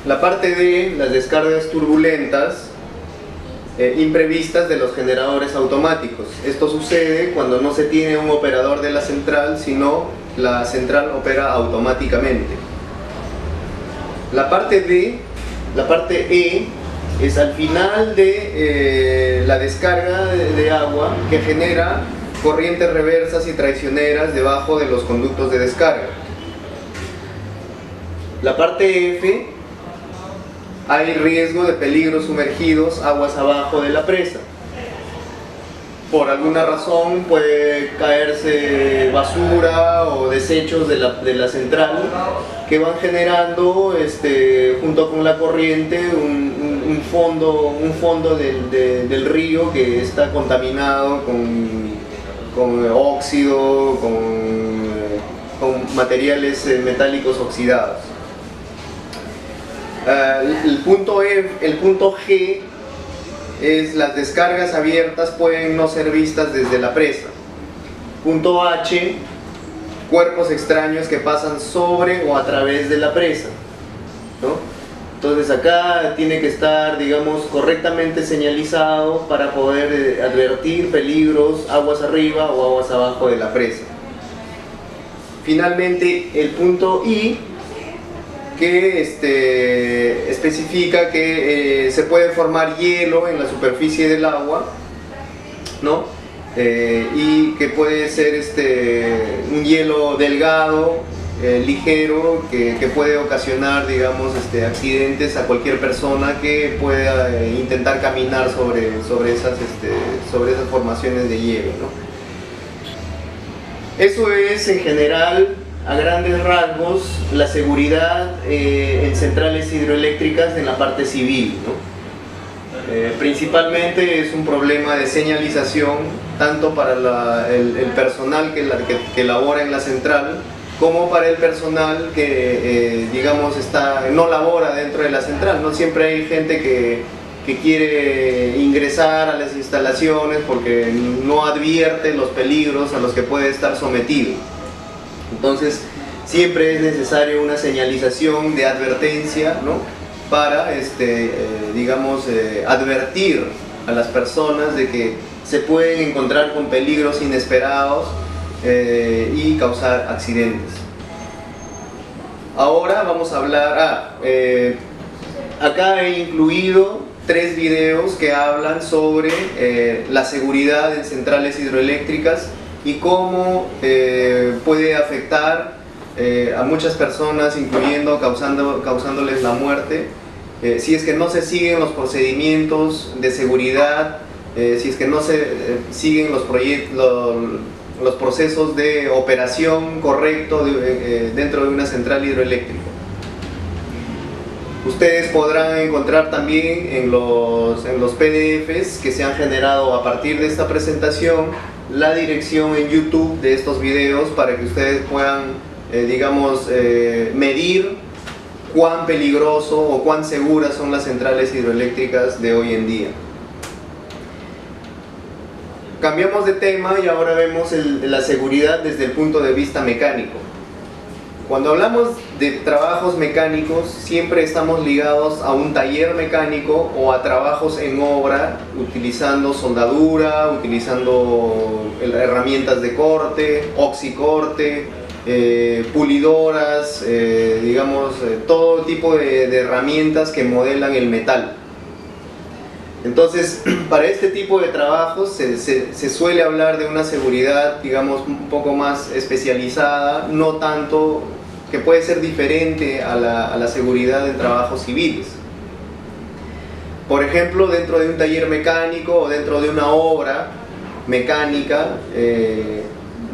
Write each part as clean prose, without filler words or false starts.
La parte D, las descargas turbulentas imprevistas de los generadores automáticos. Esto sucede cuando no se tiene un operador de la central, sino la central opera automáticamente. La parte D, la parte E, es al final de la descarga de agua que genera corrientes reversas y traicioneras debajo de los conductos de descarga. La parte F, hay riesgo de peligros sumergidos aguas abajo de la presa. Por alguna razón puede caerse basura o desechos de la central que van generando junto con la corriente un fondo del río que está contaminado con óxido, con materiales metálicos oxidados. El punto G es las descargas abiertas pueden no ser vistas desde la presa. Punto H, cuerpos extraños que pasan sobre o a través de la presa, ¿no? Entonces acá tiene que estar, digamos, correctamente señalizado para poder advertir peligros aguas arriba o aguas abajo de la presa. Finalmente el punto I, que especifica que se puede formar hielo en la superficie del agua, ¿no? Y que puede ser un hielo delgado, ligero, que puede ocasionar, digamos, accidentes a cualquier persona que pueda intentar caminar sobre esas formaciones de hielo, ¿no? Eso es en general, a grandes rasgos, la seguridad en centrales hidroeléctricas en la parte civil, ¿no? Principalmente es un problema de señalización tanto para el personal que labora en la central como para el personal que digamos no labora dentro de la central, ¿no? Siempre hay gente que quiere ingresar a las instalaciones porque no advierte los peligros a los que puede estar sometido. Entonces siempre es necesario una señalización de advertencia, ¿no? Para digamos, advertir a las personas de que se pueden encontrar con peligros inesperados y causar accidentes. Ahora vamos a hablar, acá he incluido 3 videos que hablan sobre la seguridad en centrales hidroeléctricas y cómo puede afectar a muchas personas, incluyendo causándoles la muerte, si es que no se siguen los procedimientos de seguridad, si es que no se siguen los procesos de operación correcto dentro de una central hidroeléctrica. Ustedes podrán encontrar también en los PDFs que se han generado a partir de esta presentación la dirección en YouTube de estos videos para que ustedes puedan, digamos, medir cuán peligroso o cuán seguras son las centrales hidroeléctricas de hoy en día. Cambiamos de tema y ahora vemos la seguridad desde el punto de vista mecánico. Cuando hablamos de trabajos mecánicos, siempre estamos ligados a un taller mecánico o a trabajos en obra, utilizando soldadura, utilizando herramientas de corte, oxicorte, pulidoras, digamos, todo tipo de herramientas que modelan el metal. Entonces, para este tipo de trabajos se suele hablar de una seguridad, digamos, un poco más especializada, no tanto, que puede ser diferente a la seguridad en trabajos civiles. Por ejemplo, dentro de un taller mecánico o dentro de una obra mecánica,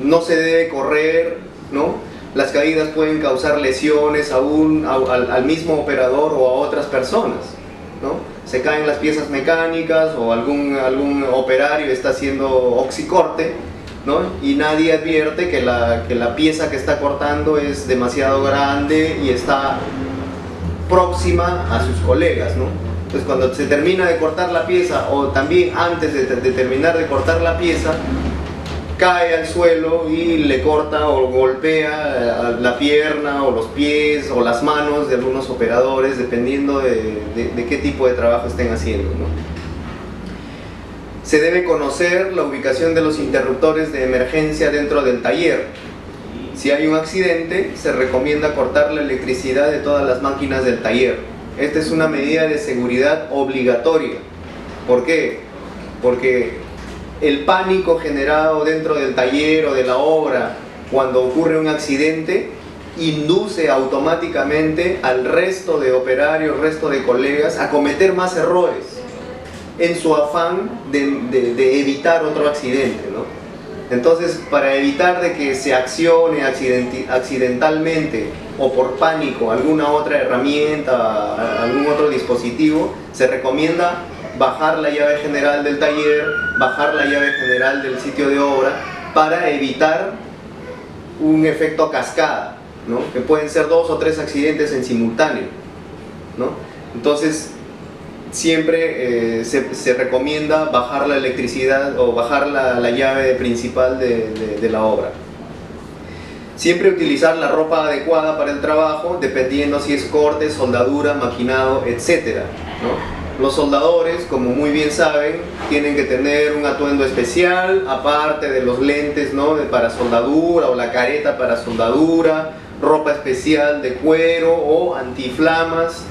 no se debe correr, ¿no? Las caídas pueden causar lesiones al mismo operador o a otras personas, ¿no? Se caen las piezas mecánicas o algún operario está haciendo oxicorte, ¿no? Y nadie advierte que la pieza que está cortando es demasiado grande y está próxima a sus colegas, ¿no? Entonces cuando se termina de cortar la pieza o también antes de terminar de cortar la pieza, cae al suelo y le corta o golpea la pierna o los pies o las manos de algunos operadores, dependiendo de qué tipo de trabajo estén haciendo, ¿no? Se debe conocer la ubicación de los interruptores de emergencia dentro del taller. Si hay un accidente, se recomienda cortar la electricidad de todas las máquinas del taller. Esta es una medida de seguridad obligatoria. ¿Por qué? Porque el pánico generado dentro del taller o de la obra cuando ocurre un accidente induce automáticamente al resto de operarios, resto de colegas a cometer más errores en su afán de evitar otro accidente, ¿no? Entonces, para evitar de que se accione accidentalmente o por pánico alguna otra herramienta, algún otro dispositivo, se recomienda bajar la llave general del taller, bajar la llave general del sitio de obra, para evitar un efecto cascada, ¿no? Que pueden ser 2 o 3 accidentes en simultáneo, ¿no? Entonces, siempre se recomienda bajar la electricidad o bajar la llave principal de la obra. Siempre utilizar la ropa adecuada para el trabajo, dependiendo si es corte, soldadura, maquinado, etc., ¿no? Los soldadores, como muy bien saben, tienen que tener un atuendo especial, aparte de los lentes, ¿no?, para soldadura, o la careta para soldadura, ropa especial de cuero o antiflamas,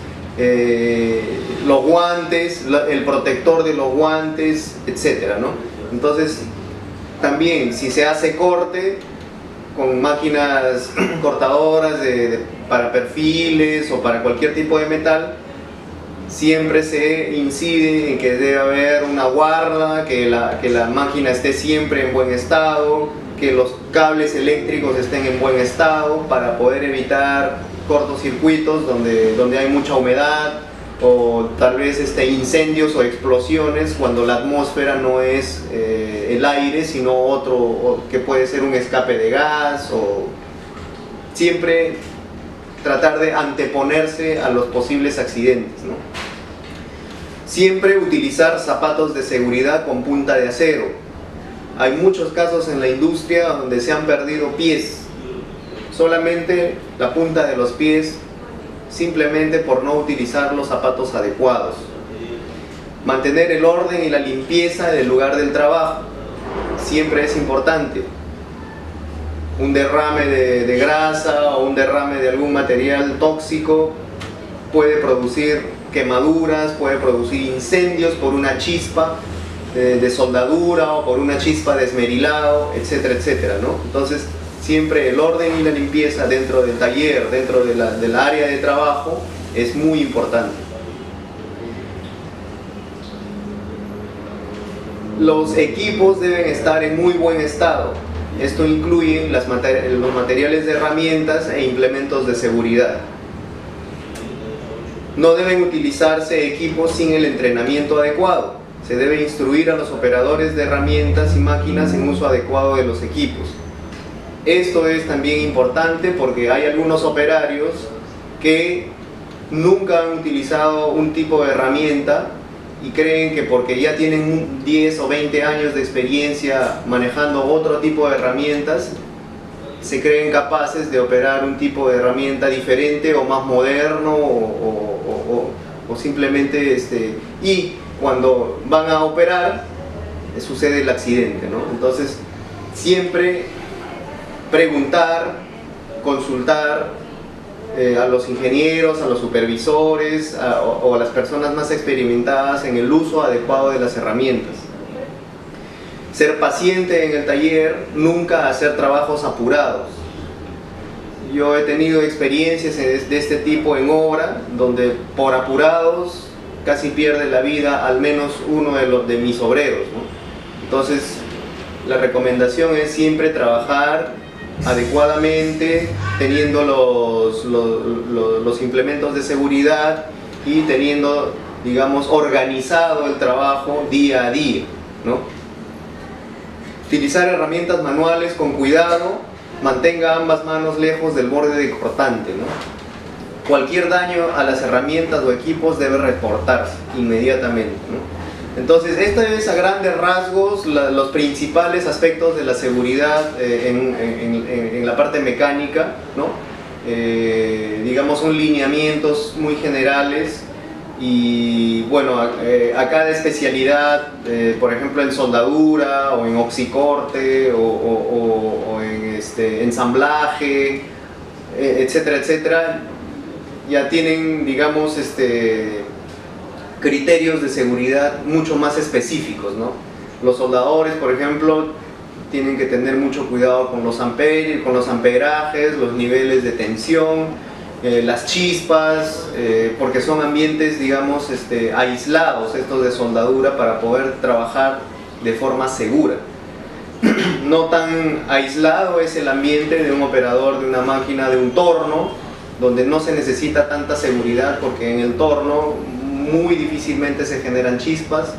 los guantes, el protector de los guantes, etcétera, ¿no? Entonces, también si se hace corte con máquinas cortadoras para perfiles o para cualquier tipo de metal, siempre se incide en que debe haber una guarda, que la máquina esté siempre en buen estado, que los cables eléctricos estén en buen estado, para poder evitar cortocircuitos donde hay mucha humedad, o tal vez incendios o explosiones cuando la atmósfera no es el aire, sino otro, que puede ser un escape de gas. O siempre tratar de anteponerse a los posibles accidentes, ¿no? Siempre utilizar zapatos de seguridad con punta de acero. Hay muchos casos en la industria donde se han perdido pies, solamente la punta de los pies, simplemente por no utilizar los zapatos adecuados. Mantener el orden y la limpieza del lugar del trabajo siempre es importante. Un derrame de grasa o un derrame de algún material tóxico puede producir quemaduras, puede producir incendios por una chispa de soldadura o por una chispa de esmerilado, etcétera, etcétera, ¿no? Entonces, siempre el orden y la limpieza dentro del taller, dentro del área de trabajo, es muy importante. Los equipos deben estar en muy buen estado. Esto incluye los materiales de herramientas e implementos de seguridad. No deben utilizarse equipos sin el entrenamiento adecuado. Se debe instruir a los operadores de herramientas y máquinas en uso adecuado de los equipos. Esto es también importante porque hay algunos operarios que nunca han utilizado un tipo de herramienta y creen que porque ya tienen 10 o 20 años de experiencia manejando otro tipo de herramientas, se creen capaces de operar un tipo de herramienta diferente o más moderno o simplemente y cuando van a operar sucede el accidente, ¿no? Entonces, siempre preguntar, consultar a los ingenieros, a los supervisores o a las personas más experimentadas en el uso adecuado de las herramientas. Ser paciente en el taller, nunca hacer trabajos apurados. Yo he tenido experiencias de este tipo en obra, donde por apurados casi pierde la vida al menos uno de mis obreros, ¿no? Entonces, la recomendación es siempre trabajar adecuadamente, teniendo los implementos de seguridad y teniendo, digamos, organizado el trabajo día a día, ¿no? Utilizar herramientas manuales con cuidado, mantenga ambas manos lejos del borde de cortante, ¿no? Cualquier daño a las herramientas o equipos debe reportarse inmediatamente, ¿no? Entonces, esto es a grandes rasgos los principales aspectos de la seguridad en la parte mecánica, ¿no? Digamos, son lineamientos muy generales y bueno, acá de especialidad, por ejemplo en soldadura o en oxicorte o en ensamblaje, etcétera, etcétera, ya tienen, digamos, criterios de seguridad mucho más específicos, ¿no? Los soldadores, por ejemplo, tienen que tener mucho cuidado con los amperajes, los niveles de tensión, las chispas, porque son ambientes, digamos, aislados estos de soldadura para poder trabajar de forma segura. No tan aislado es el ambiente de un operador de una máquina de un torno, donde no se necesita tanta seguridad porque en el torno muy difícilmente se generan chispas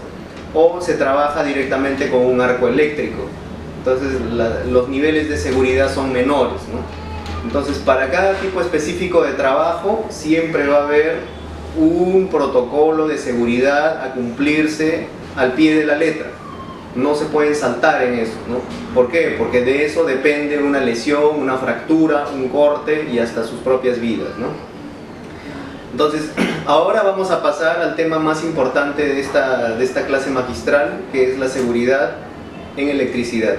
o se trabaja directamente con un arco eléctrico. Entonces los niveles de seguridad son menores, ¿no? Entonces para cada tipo específico de trabajo siempre va a haber un protocolo de seguridad a cumplirse al pie de la letra. No se pueden saltar en eso, ¿no? ¿Por qué? Porque de eso depende una lesión, una fractura, un corte y hasta sus propias vidas, ¿no? Entonces, ahora vamos a pasar al tema más importante de esta clase magistral, que es la seguridad en electricidad.